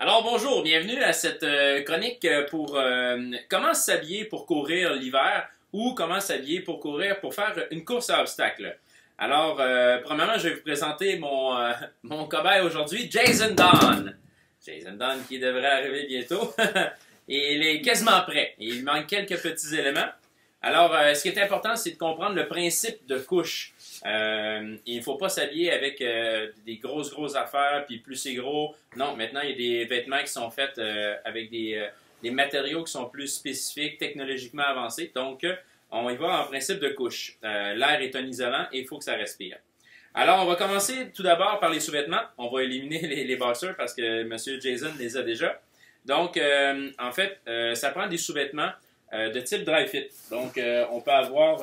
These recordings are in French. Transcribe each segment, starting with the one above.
Alors bonjour, bienvenue à cette chronique pour comment s'habiller pour courir l'hiver ou comment s'habiller pour courir pour faire une course à obstacles. Alors, premièrement, je vais vous présenter mon cobaye aujourd'hui, Jason Dawn. Jason Dawn qui devrait arriver bientôt. Et il est quasiment prêt. Il manque quelques petits éléments. Alors, ce qui est important, c'est de comprendre le principe de couche. Il ne faut pas s'habiller avec des grosses affaires, puis plus c'est gros. Non, maintenant, il y a des vêtements qui sont faits avec des matériaux qui sont plus spécifiques, technologiquement avancés. Donc, on y va en principe de couche. L'air est un isolant et il faut que ça respire. Alors, on va commencer tout d'abord par les sous-vêtements. On va éliminer les boxers parce que M. Jason les a déjà. Donc, en fait, ça prend des sous-vêtements de type dry fit. Donc, on peut avoir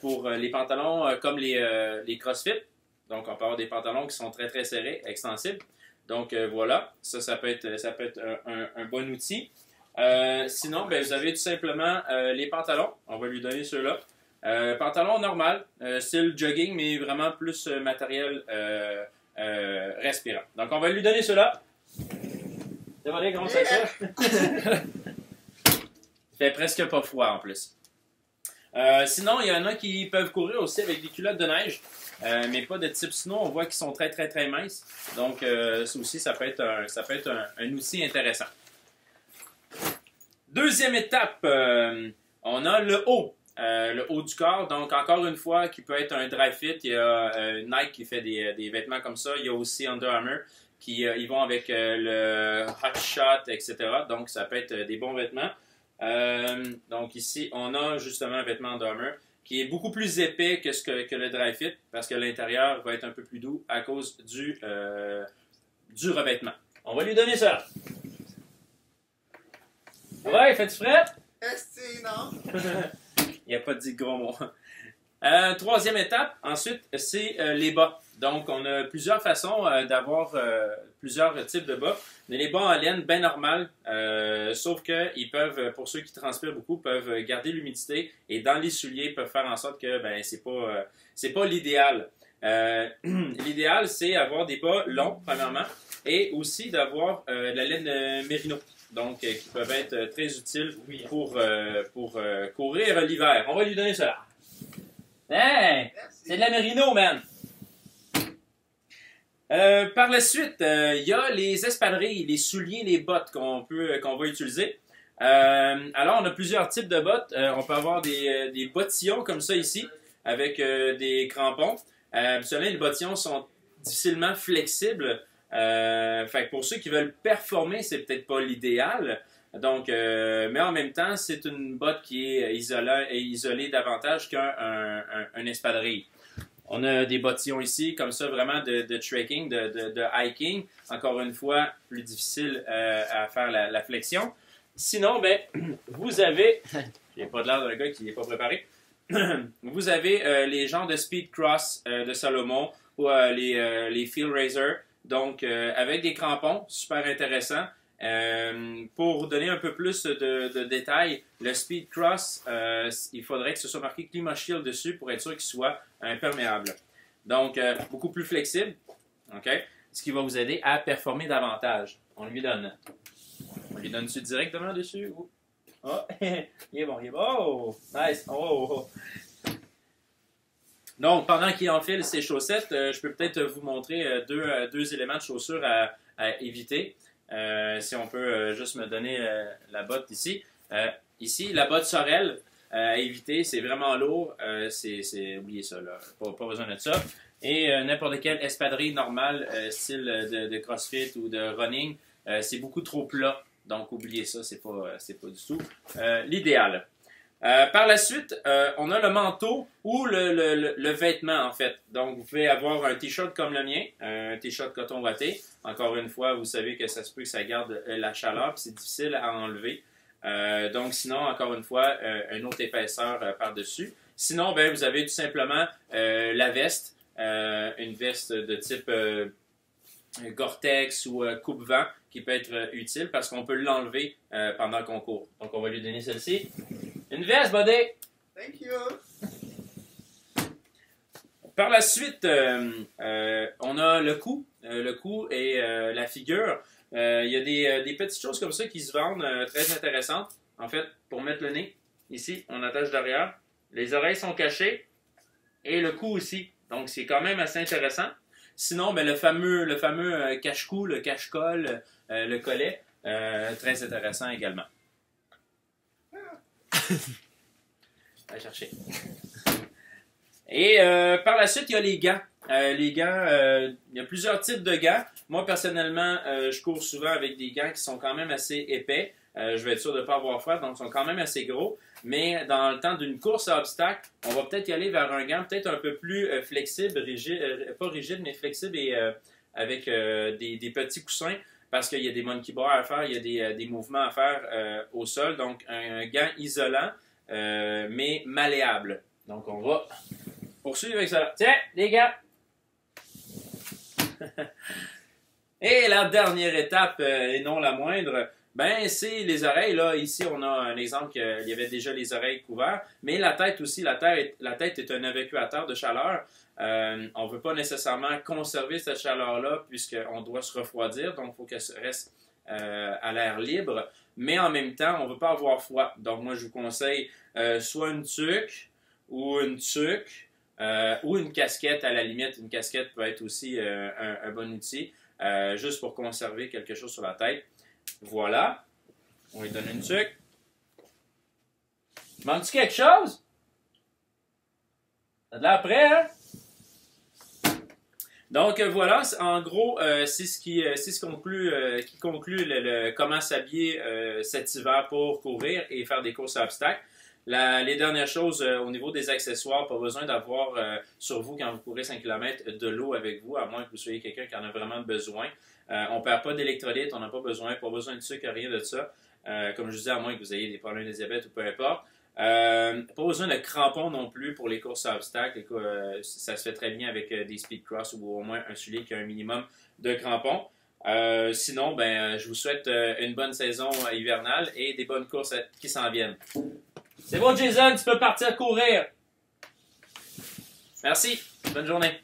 pour les pantalons comme les CrossFit. Donc, on peut avoir des pantalons qui sont très serrés, extensibles. Donc, voilà, ça peut être un bon outil. Sinon, ben, vous avez tout simplement les pantalons. On va lui donner ceux-là. Pantalon normal, style jogging, mais vraiment plus matériel respirant. Donc, on va lui donner ceux-là. Demandez comment ça fait. Il fait presque pas froid en plus. Sinon, il y en a qui peuvent courir aussi avec des culottes de neige, mais pas de type snow. On voit qu'ils sont très minces. Donc, ça aussi, ça peut être un outil intéressant. Deuxième étape, on a le haut du corps. Donc, encore une fois, qui peut être un dry fit. Il y a Nike qui fait des vêtements comme ça. Il y a aussi Under Armour qui ils vont avec le Hot Shot, etc. Donc, ça peut être des bons vêtements. Donc, ici, on a justement un vêtement Under Armour qui est beaucoup plus épais que le dry fit parce que l'intérieur va être un peu plus doux à cause du revêtement. On va lui donner ça. Ouais, fais-tu frais? Non. Il n'y a pas dit gros mot. Troisième étape, ensuite, c'est les bas. Donc, on a plusieurs façons d'avoir plusieurs types de bas. On a les bas en laine bien normales, sauf qu'ils peuvent, pour ceux qui transpirent beaucoup, peuvent garder l'humidité et dans les souliers, peuvent faire en sorte que ben, c'est pas l'idéal. L'idéal, c'est avoir des bas longs, premièrement, et aussi d'avoir de la laine mérino. Donc, qui peuvent être très utiles pour courir l'hiver. On va lui donner cela. Hey! C'est de la mérino, man! Par la suite, il y a les espadrilles, les souliers, les bottes qu'on va utiliser. Alors, on a plusieurs types de bottes. On peut avoir des bottillons comme ça ici, avec des crampons. Habituellement, les bottillons sont difficilement flexibles. Fait que pour ceux qui veulent performer, c'est peut-être pas l'idéal. Donc, mais en même temps, c'est une botte qui est isolée davantage qu'un espadrille. On a des bottillons ici, comme ça, vraiment de trekking, de hiking. Encore une fois, plus difficile à faire la flexion. Sinon, ben, vous avez... J'ai pas de l'air d'un gars qui n'est pas préparé. Vous avez les genres de speed cross de Salomon ou les Field Racer. Donc, avec des crampons, super intéressant. Pour donner un peu plus de détails, le Speed Cross, il faudrait que ce soit marqué Climat Shield dessus pour être sûr qu'il soit imperméable. Donc, beaucoup plus flexible, okay? Ce qui va vous aider à performer davantage. On lui donne dessus directement dessus. Oh, il est bon. Oh, nice. Oh. Donc, pendant qu'il enfile ses chaussettes, je peux peut-être vous montrer deux éléments de chaussures à éviter. Si on peut juste me donner la botte ici. Ici, la botte Sorel à éviter, c'est vraiment lourd. Oubliez ça, là. Pas besoin de ça. Et n'importe quelle espadrille normale, style de CrossFit ou de running, c'est beaucoup trop plat. Donc, oubliez ça, c'est pas du tout l'idéal. Par la suite, on a le manteau ou le vêtement, en fait. Donc, vous pouvez avoir un t-shirt comme le mien, un t-shirt coton watté. Encore une fois, vous savez que ça se peut que ça garde la chaleur, puis c'est difficile à enlever. Donc, sinon, encore une fois, une autre épaisseur par-dessus. Sinon, ben, vous avez tout simplement la veste, une veste de type Gore-Tex ou coupe-vent qui peut être utile parce qu'on peut l'enlever pendant qu'on court. Donc, on va lui donner celle-ci. Une veste, buddy! Thank you! Par la suite, on a le cou et la figure. Il y a des petites choses comme ça qui se vendent très intéressantes. En fait, pour mettre le nez, ici, on attache derrière. Les oreilles sont cachées et le cou aussi. Donc, c'est quand même assez intéressant. Sinon, ben, le fameux cache-cou, le cache-colle, le collet, très intéressant également. Allez chercher. Et par la suite, il y a les gants. Les gants, il y a plusieurs types de gants. Moi, personnellement, je cours souvent avec des gants qui sont quand même assez épais. Je vais être sûr de ne pas avoir froid, donc ils sont quand même assez gros. Mais dans le temps d'une course à obstacles, on va peut-être y aller vers un gant peut-être un peu plus flexible, rigide, pas rigide, mais flexible et avec des petits coussins, parce qu'il y a des monkey bars à faire, il y a des mouvements à faire au sol. Donc, un gant isolant, mais malléable. Donc, on va poursuivre avec ça. Tiens, les gars! Et la dernière étape, et non la moindre, ben c'est les oreilles. Là, ici, on a un exemple qu'il y avait déjà les oreilles couvertes, mais la tête aussi. La tête est un évacuateur de chaleur. On ne veut pas nécessairement conserver cette chaleur-là puisqu'on doit se refroidir, donc il faut qu'elle reste à l'air libre. Mais en même temps, on ne veut pas avoir froid. Donc moi, je vous conseille soit une tuque ou une tuque ou une casquette à la limite. Une casquette peut être aussi un bon outil. Juste pour conserver quelque chose sur la tête. Voilà. On lui donne une tuque. Manque-tu quelque chose? T'as de l'air prêt, hein? Donc voilà, en gros, c'est ce qui conclut comment s'habiller cet hiver pour courir et faire des courses à obstacles. Les dernières choses au niveau des accessoires, pas besoin d'avoir sur vous quand vous courez 5 km de l'eau avec vous, à moins que vous soyez quelqu'un qui en a vraiment besoin. On ne perd pas d'électrolytes, on n'a pas besoin de sucre, rien de ça. Comme je disais, à moins que vous ayez des problèmes de diabète ou peu importe. Pas besoin de crampons non plus pour les courses à obstacles. Ça se fait très bien avec des speedcross ou au moins un soulier qui a un minimum de crampons. Sinon, ben, je vous souhaite une bonne saison hivernale et des bonnes courses qui s'en viennent. C'est bon, Jason, tu peux partir courir. Merci. Bonne journée.